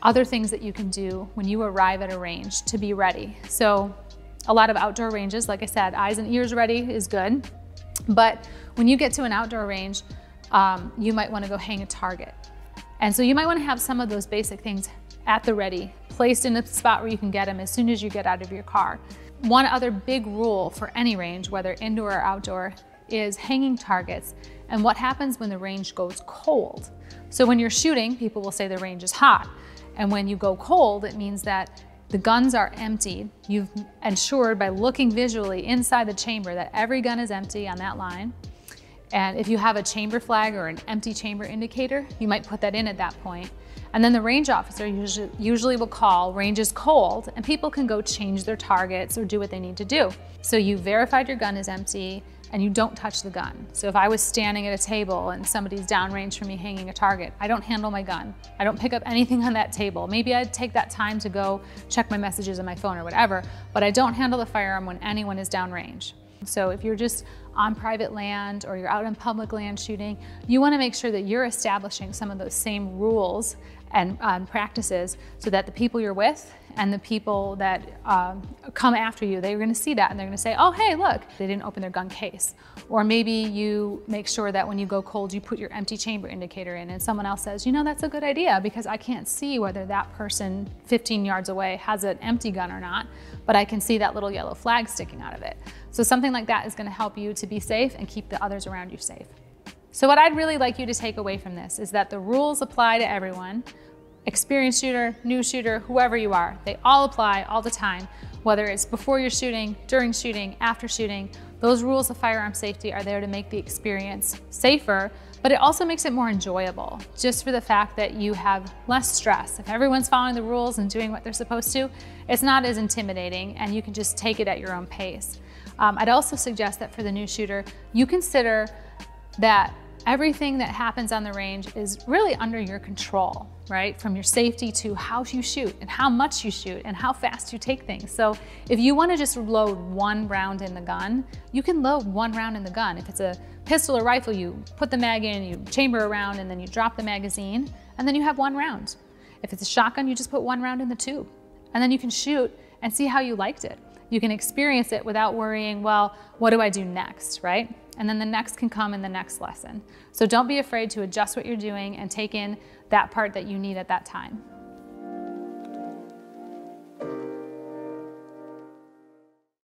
other things that you can do when you arrive at a range to be ready. So a lot of outdoor ranges, like I said, eyes and ears ready is good. But when you get to an outdoor range, you might want to go hang a target. And so you might want to have some of those basic things at the ready, placed in a spot where you can get them as soon as you get out of your car. One other big rule for any range, whether indoor or outdoor, is hanging targets and what happens when the range goes cold. So when you're shooting, people will say the range is hot. And when you go cold, it means that the guns are emptied. You've ensured by looking visually inside the chamber that every gun is empty on that line. And if you have a chamber flag or an empty chamber indicator, you might put that in at that point. And then the range officer usually will call range is cold, and people can go change their targets or do what they need to do. So you verified your gun is empty and you don't touch the gun. So if I was standing at a table and somebody's downrange from me hanging a target, I don't handle my gun. I don't pick up anything on that table. Maybe I'd take that time to go check my messages on my phone or whatever, but I don't handle the firearm when anyone is downrange. So if you're just on private land or you're out on public land shooting, you want to make sure that you're establishing some of those same rules and practices so that the people you're with and the people that come after you, they're going to see that and they're going to say, oh, hey, look, they didn't open their gun case. Or maybe you make sure that when you go cold, you put your empty chamber indicator in and someone else says, you know, that's a good idea because I can't see whether that person 15 yards away has an empty gun or not, but I can see that little yellow flag sticking out of it. So something like that is going to help you to be safe and keep the others around you safe. So what I'd really like you to take away from this is that the rules apply to everyone. Experienced shooter, new shooter, whoever you are, they all apply all the time, whether it's before you're shooting, during shooting, after shooting. Those rules of firearm safety are there to make the experience safer, but it also makes it more enjoyable, just for the fact that you have less stress. If everyone's following the rules and doing what they're supposed to, it's not as intimidating and you can just take it at your own pace. I'd also suggest that for the new shooter, you consider that everything that happens on the range is really under your control, right? From your safety to how you shoot and how much you shoot and how fast you take things. So if you want to just load one round in the gun, you can load one round in the gun. If it's a pistol or rifle, you put the mag in, you chamber around, and then you drop the magazine, and then you have one round. If it's a shotgun, you just put one round in the tube, and then you can shoot and see how you liked it. You can experience it without worrying, well, what do I do next, right? And then the next can come in the next lesson. So don't be afraid to adjust what you're doing and take in that part that you need at that time.